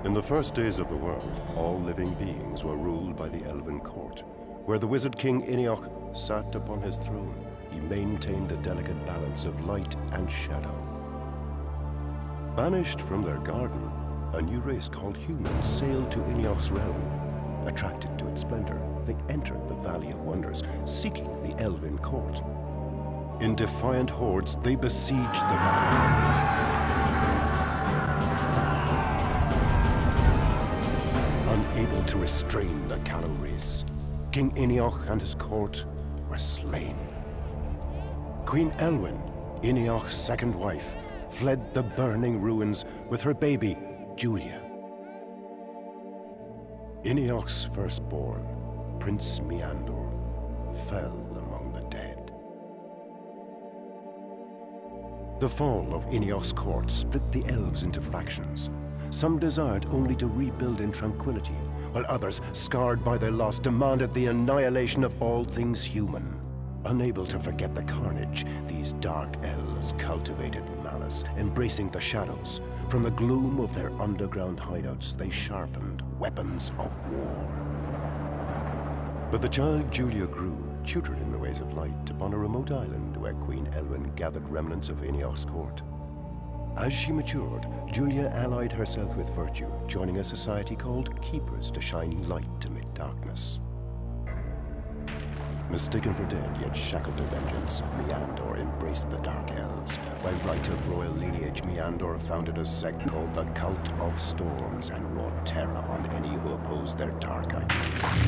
In the first days of the world, all living beings were ruled by the elven court, where the wizard king Inioch sat upon his throne. He maintained a delicate balance of light and shadow. Banished from their garden, a new race called humans sailed to Inioch's realm. Attracted to its splendor, they entered the Valley of Wonders, seeking the elven court. In defiant hordes, they besieged the valley. Unable to restrain the callow race, King Inioch and his court were slain. Queen Elwyn, Inioch's second wife, fled the burning ruins with her baby, Julia. Inioch's firstborn, Prince Meandor, fell among the dead. The fall of Inioch's court split the elves into factions. Some desired only to rebuild in tranquility, while others, scarred by their loss, demanded the annihilation of all things human. Unable to forget the carnage, these dark elves cultivated malice, embracing the shadows. From the gloom of their underground hideouts, they sharpened weapons of war. But the child Julia grew, tutored in the ways of light, upon a remote island where Queen Elwyn gathered remnants of Inioch's court. As she matured, Julia allied herself with virtue, joining a society called Keepers to shine light amid darkness. Mistaken for dead, yet shackled to vengeance, Meandor embraced the Dark Elves. By right of royal lineage, Meandor founded a sect called the Cult of Storms and wrought terror on any who opposed their dark ideals.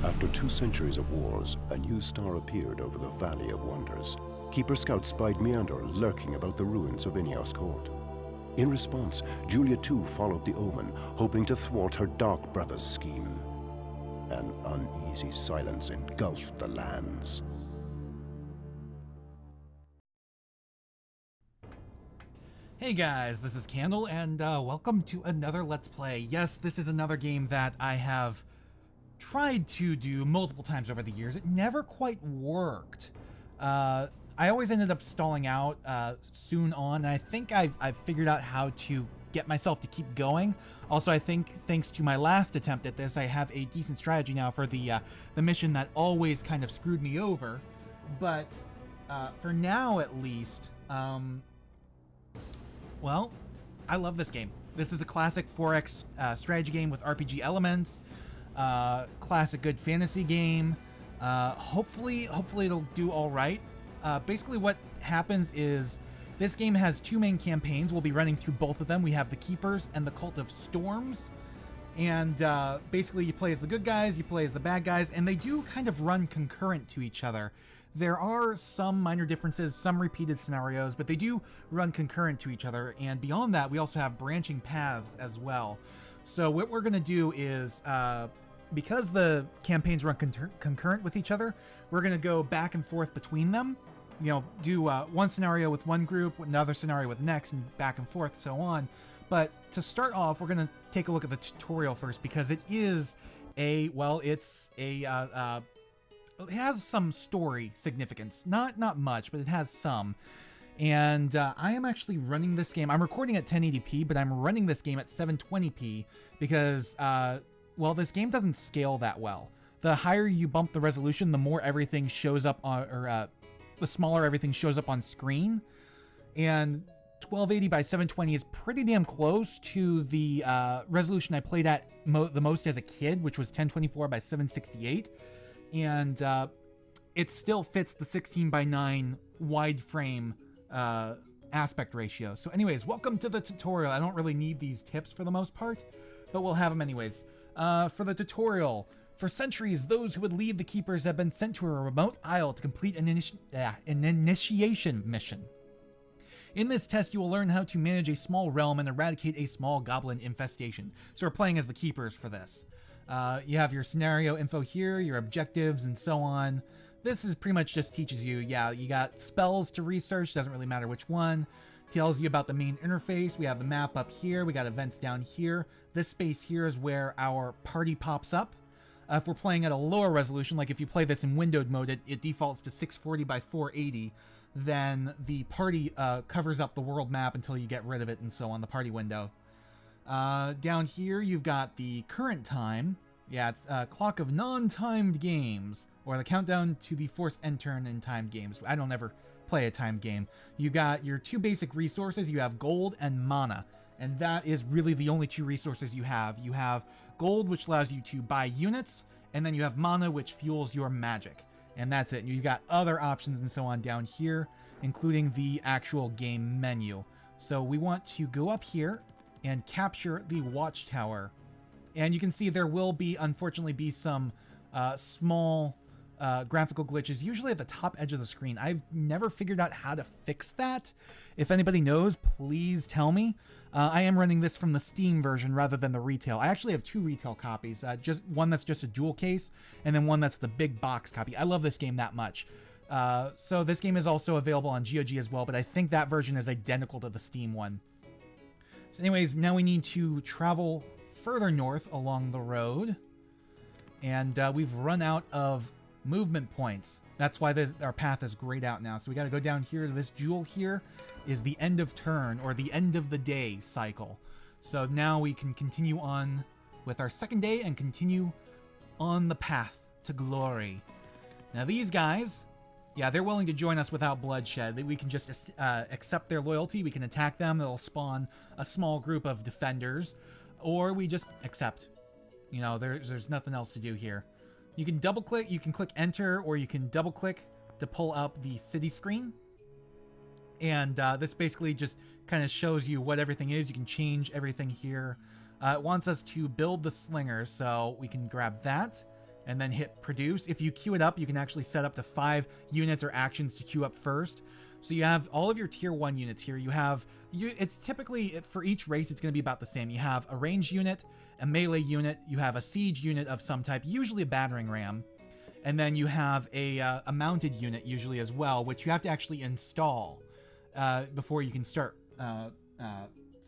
After 2 centuries of wars, a new star appeared over the Valley of Wonders. Keeper scouts spied Meandor lurking about the ruins of Inioch's court. In response, Julia too followed the omen, hoping to thwart her dark brother's scheme. An uneasy silence engulfed the lands. Hey guys, this is Candle, and welcome to another Let's Play. Yes, this is another game that I have tried to do multiple times over the years. It never quite worked. I always ended up stalling out soon on, and I think I've figured out how to get myself to keep going. Also, I think thanks to my last attempt at this, I have a decent strategy now for the mission that always kind of screwed me over. But for now, at least, well, I love this game. This is a classic 4X strategy game with RPG elements. Classic good fantasy game. Hopefully it'll do all right. Basically what happens is this game has 2 main campaigns. We'll be running through both of them. We have the Keepers and the Cult of Storms. And basically you play as the good guys, you play as the bad guys, and they do kind of run concurrent to each other. There are some minor differences, some repeated scenarios, but they do run concurrent to each other. And beyond that, we also have branching paths as well. So what we're going to do is, because the campaigns run concurrent with each other, we're going to go back and forth between them. You know, do one scenario with one group, another scenario with next, and back and forth, so on. But to start off, we're going to take a look at the tutorial first, because it is a, well, it's a, it has some story significance. Not much, but it has some. And I am actually running this game. I'm recording at 1080p, but I'm running this game at 720p because, well, this game doesn't scale that well. The higher you bump the resolution, the more everything shows up on, or the smaller everything shows up on screen. And 1280 by 720 is pretty damn close to the resolution I played at the most as a kid, which was 1024 by 768. And it still fits the 16 by 9 wide frame aspect ratio. So anyways, welcome to the tutorial. I don't really need these tips for the most part, but we'll have them anyways. For the tutorial, for centuries, those who would lead the Keepers have been sent to a remote isle to complete an initiation mission. In this test, you will learn how to manage a small realm and eradicate a small goblin infestation. So we're playing as the Keepers for this. You have your scenario info here, your objectives, and so on. This is pretty much just teaches you, yeah, you got spells to research, doesn't really matter which one. Tells you about the main interface. We have the map up here, we got events down here. This space here is where our party pops up. If we're playing at a lower resolution, like if you play this in windowed mode, it defaults to 640 by 480. then the party covers up the world map until you get rid of it and so on, the party window. Down here, you've got the current time. Yeah, it's clock of non-timed games, or the countdown to the forced end turn in timed games. I don't ever play a timed game. You got your two basic resources. You have gold and mana, and that is really the only two resources you have. You have gold, which allows you to buy units, and then you have mana, which fuels your magic. And that's it. You got other options and so on down here, including the actual game menu. So we want to go up here and capture the watchtower. And you can see there will be, unfortunately, be some small graphical glitches, usually at the top edge of the screen. I've never figured out how to fix that. If anybody knows, please tell me. I am running this from the Steam version rather than the retail. I actually have two retail copies, just one that's just a jewel case, and then one that's the big box copy. I love this game that much. So this game is also available on GOG as well, but I think that version is identical to the Steam one. So anyways, now we need to travel further north along the road, and we've run out of movement points. That's why our path is grayed out now. So we got to go down here to this jewel here is the end of turn, or the end of the day cycle. So now we can continue on with our second day and continue on the path to glory. Now these guys, yeah, they're willing to join us without bloodshed. We can just accept their loyalty. We can attack them. It'll spawn a small group of defenders, or we just accept. You know, there's nothing else to do here. You can double click, you can click enter, or you can double click to pull up the city screen. And this basically just kind of shows you what everything is. You can change everything here. It wants us to build the slinger, so we can grab that and then hit produce. If you queue it up, you can actually set up to 5 units or actions to queue up first. So you have all of your tier 1 units here. It's typically, for each race, it's going to be about the same. You have a ranged unit, a melee unit, you have a siege unit of some type, usually a battering ram, and then you have a mounted unit usually as well, which you have to actually install before you can start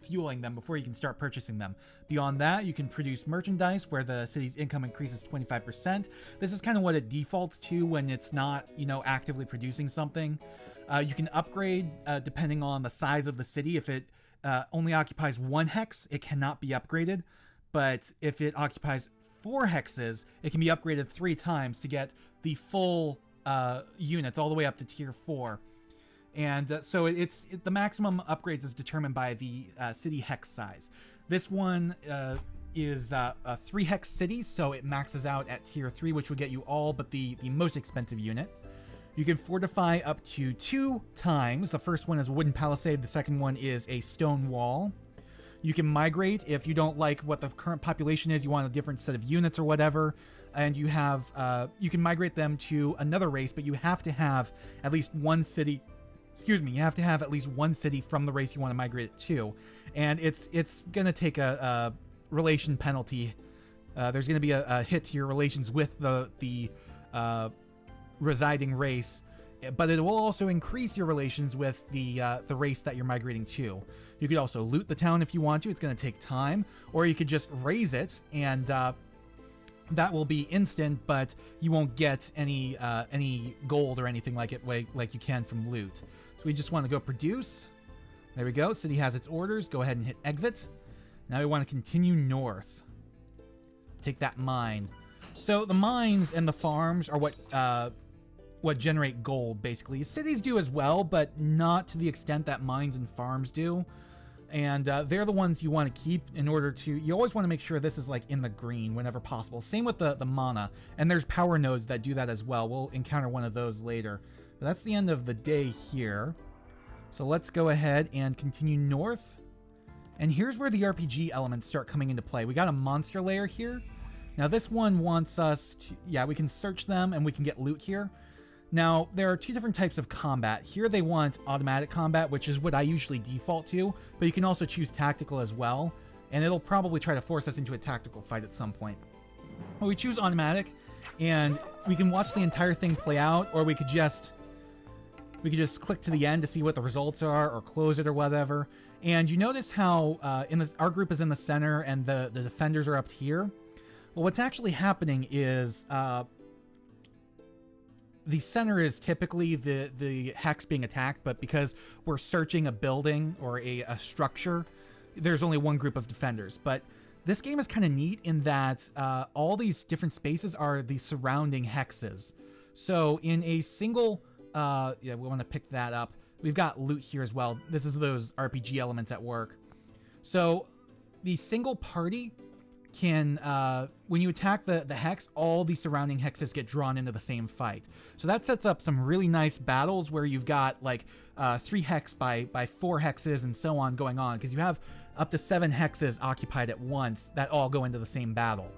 fueling them, before you can start purchasing them. Beyond that, you can produce merchandise where the city's income increases 25%. This is kind of what it defaults to when it's not, you know, actively producing something. You can upgrade depending on the size of the city. If it only occupies 1 hex, it cannot be upgraded. But if it occupies 4 hexes, it can be upgraded 3 times to get the full units all the way up to tier 4. And so the maximum upgrades is determined by the city hex size. This one is a 3 hex city, so it maxes out at tier 3, which would get you all but the most expensive unit. You can fortify up to 2 times. The first one is a wooden palisade. The second one is a stone wall. You can migrate if you don't like what the current population is. You want a different set of units or whatever. And you can migrate them to another race, but you have to have at least one city. Excuse me. You have to have at least one city from the race you want to migrate it to. And it's going to take a relation penalty. There's going to be a hit to your relations with the residing race, but it will also increase your relations with the race that you're migrating to. You could also loot the town if you want to. It's going to take time, or you could just raise it, and that will be instant, but you won't get any gold or anything like it like you can from loot. So we just want to go produce. There we go. City has its orders. Go ahead and hit exit. Now we want to continue north. Take that mine. So the mines and the farms are what generate gold, basically. Cities do as well, but not to the extent that mines and farms do. And they're the ones you want to keep in order to... You always want to make sure this is like in the green whenever possible. Same with the mana. And there's power nodes that do that as well. We'll encounter one of those later. But that's the end of the day here. So let's go ahead and continue north. And here's where the RPG elements start coming into play. We got a monster lair here. Now this one wants us to... Yeah, we can search them and we can get loot here. Now, there are 2 different types of combat. Here they want automatic combat, which is what I usually default to, but you can also choose tactical as well, and it'll probably try to force us into a tactical fight at some point. Well, we choose automatic, and we can watch the entire thing play out, or we could just click to the end to see what the results are, or close it or whatever. And you notice how our group is in the center and the defenders are up here. Well, what's actually happening is the center is typically the hex being attacked, but because we're searching a building or a structure, there's only one group of defenders. But this game is kind of neat in that all these different spaces are the surrounding hexes. So in a single, yeah, we want to pick that up. We've got loot here as well. This is those RPG elements at work. So the single party can, when you attack the hex, all the surrounding hexes get drawn into the same fight. So that sets up some really nice battles where you've got like 3 hex by 4 hexes and so on going on, because you have up to 7 hexes occupied at once that all go into the same battle.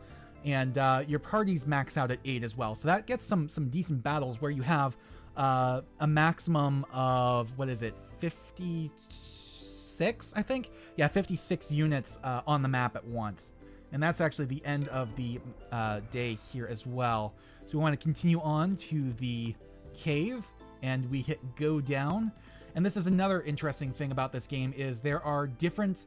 And your party's max out at 8 as well. So that gets some decent battles where you have a maximum of, what is it, 56, I think? Yeah, 56 units on the map at once. And that's actually the end of the day here as well. So we want to continue on to the cave, and we hit go down. And this is another interesting thing about this game, is there are different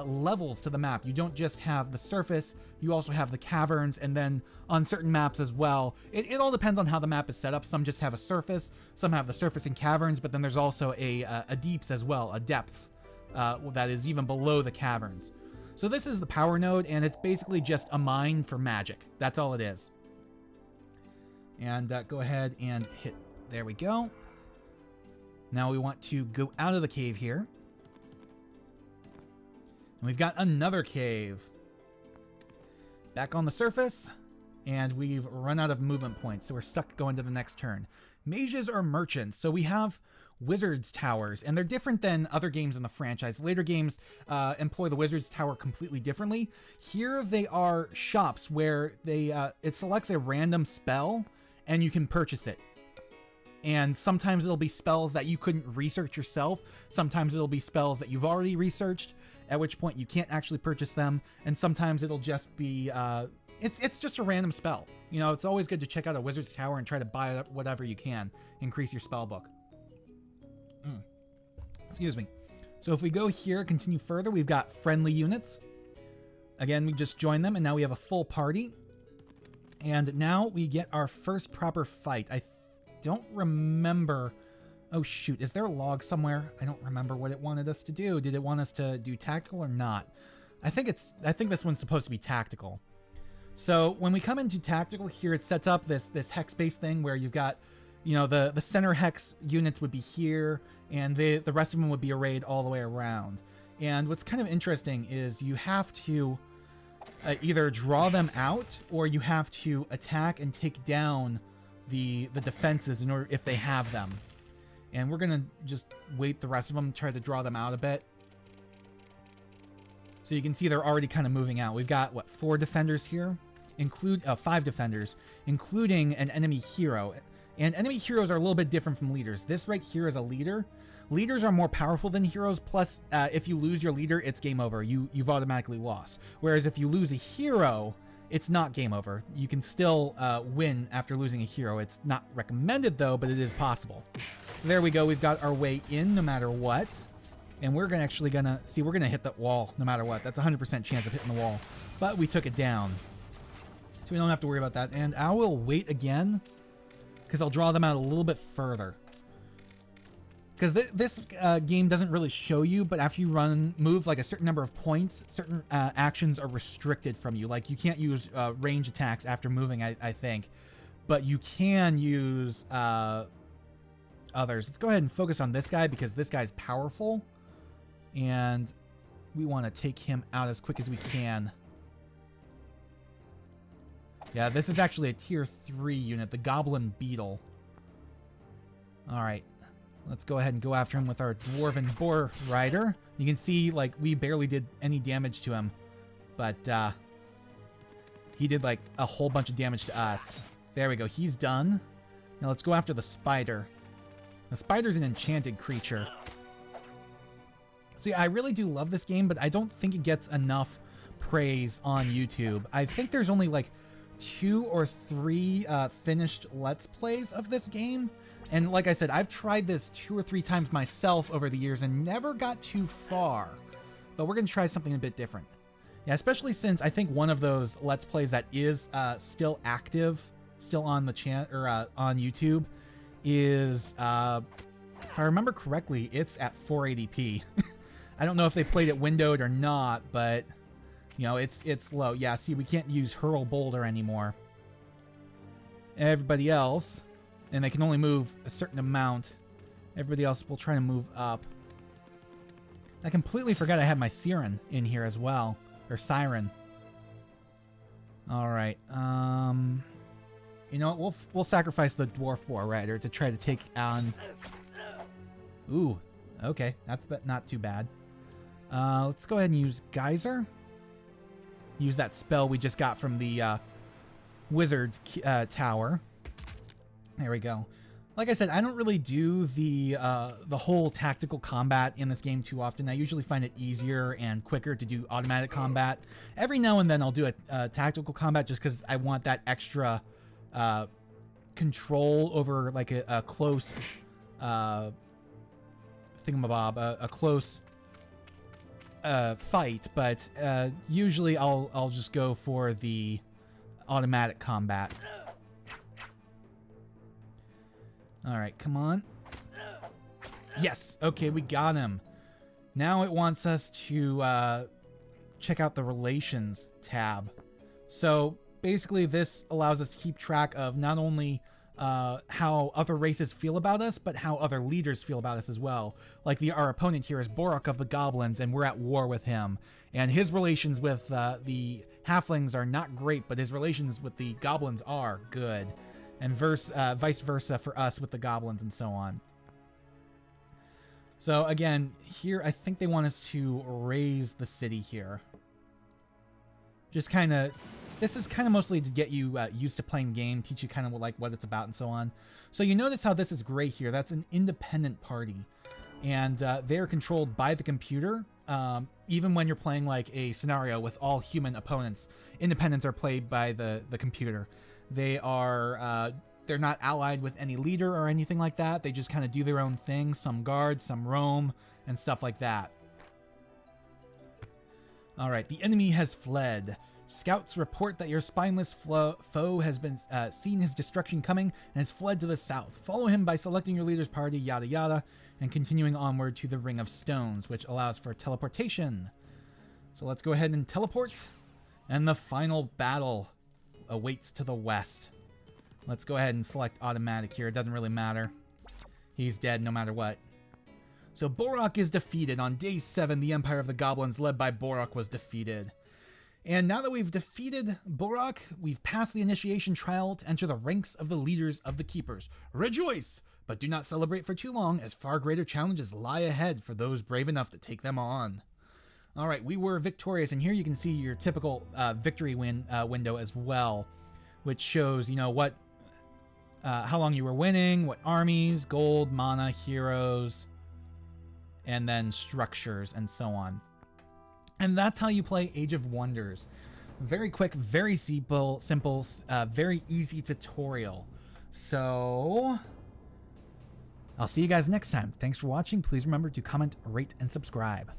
levels to the map. You don't just have the surface, you also have the caverns, and then on certain maps as well. It all depends on how the map is set up. Some just have a surface, some have the surface and caverns, but then there's also a deeps as well, a depths that is even below the caverns. So this is the power node, and it's basically just a mine for magic. That's all it is. And go ahead and hit, there we go. Now we want to go out of the cave here. And we've got another cave. Back on the surface, and we've run out of movement points, so we're stuck going to the next turn. Mages or merchants. So we have Wizards Towers, and they're different than other games in the franchise. Later games employ the Wizards Tower completely differently. Here they are shops where they it selects a random spell, and you can purchase it. And sometimes it'll be spells that you couldn't research yourself. Sometimes it'll be spells that you've already researched, at which point you can't actually purchase them. And sometimes it'll just be, it's just a random spell. You know, it's always good to check out a Wizard's Tower and try to buy whatever you can. Increase your spell book. Excuse me. So if we go here, continue further, we've got friendly units. Again, we just joined them, and now we have a full party. And now we get our first proper fight. I don't remember. Oh shoot, is there a log somewhere? I don't remember what it wanted us to do. Did it want us to do tactical or not? I think this one's supposed to be tactical. So when we come into tactical here, it sets up this hex-based thing where you've got, you know, the center hex units would be here, and the rest of them would be arrayed all the way around. And what's kind of interesting is you have to either draw them out, or you have to attack and take down the defenses in order, if they have them. And we're gonna just wait the rest of them, try to draw them out a bit. So you can see they're already kind of moving out. We've got, what, 4 defenders here? 5 defenders, including an enemy hero. And enemy heroes are a little bit different from leaders. This right here is a leader. Leaders are more powerful than heroes, plus if you lose your leader, it's game over. You've automatically lost. Whereas if you lose a hero, it's not game over. You can still win after losing a hero. It's not recommended though, but it is possible. So there we go. We've got our way in no matter what. And we're gonna hit that wall no matter what. That's 100% chance of hitting the wall. But we took it down. So we don't have to worry about that. And I will wait again, because I'll draw them out a little bit further. Because this game doesn't really show you, but after you move like a certain number of points, certain actions are restricted from you. Like you can't use range attacks after moving, I think. But you can use others. Let's go ahead and focus on this guy, because this guy's powerful. And we want to take him out as quick as we can. Yeah, this is actually a tier 3 unit, the Goblin Beetle. Alright, let's go ahead and go after him with our Dwarven Boar Rider. You can see, like, we barely did any damage to him. But, he did, like, a whole bunch of damage to us. There we go, he's done. Now let's go after the Spider. The Spider's an enchanted creature. So yeah, I really do love this game, but I don't think it gets enough praise on YouTube. I think there's only, like, 2 or 3 finished Let's Plays of this game. And like I said, I've tried this 2 or 3 times myself over the years and never got too far. But we're going to try something a bit different. Yeah, especially since I think one of those Let's Plays that is still active, still on the channel or on YouTube, is, if I remember correctly, it's at 480p. I don't know if they played it windowed or not, but, you know, it's low. Yeah, see, we can't use Hurl Boulder anymore. Everybody else, and they can only move a certain amount. Everybody else will try to move up. I completely forgot I had my Siren in here as well. Or Siren. Alright, you know what, we'll sacrifice the Dwarf Boar Rider to try to take on... Ooh, okay, that's not too bad. Let's go ahead and use Geyser. Use that spell we just got from the Wizard's Tower. There we go. Like I said, I don't really do the whole tactical combat in this game too often. I usually find it easier and quicker to do automatic combat. Every now and then I'll do a tactical combat just because I want that extra control over like a close thingamabob, a close fight. But usually I'll just go for the automatic combat. Alright, come on. Yes! Okay, we got him. Now it wants us to check out the Relations tab. So, basically this allows us to keep track of not only how other races feel about us, but how other leaders feel about us as well. Like our opponent here is Borok of the Goblins, and we're at war with him. And his relations with the Halflings are not great, but his relations with the Goblins are good. And vice versa for us with the Goblins and so on. So again, here I think they want us to raise the city here. Just kind of, this is kind of mostly to get you used to playing the game, teach you kind of like what it's about and so on. So you notice how this is gray here. That's an independent party. And they're controlled by the computer. Even when you're playing like a scenario with all human opponents, independents are played by the computer. They are, they're not allied with any leader or anything like that. They just kind of do their own thing. Some guard, some roam, and stuff like that. Alright, the enemy has fled. Scouts report that your spineless foe has been seen his destruction coming and has fled to the south. Follow him by selecting your leader's party, yada yada, and continuing onward to the Ring of Stones, which allows for teleportation. So let's go ahead and teleport. And the final battle awaits to the west. Let's go ahead and select automatic here. It doesn't really matter. He's dead no matter what. So Borok is defeated. On day 7, the Empire of the Goblins led by Borok was defeated. And now that we've defeated Borok, we've passed the initiation trial to enter the ranks of the leaders of the Keepers. Rejoice! But do not celebrate for too long, as far greater challenges lie ahead for those brave enough to take them on. Alright, we were victorious, and here you can see your typical victory window as well, which shows, you know, what, how long you were winning, what armies, gold, mana, heroes, and then structures, and so on. And that's how you play Age of Wonders. Very quick, very simple, very easy tutorial. So, I'll see you guys next time. Thanks for watching. Please remember to comment, rate, and subscribe.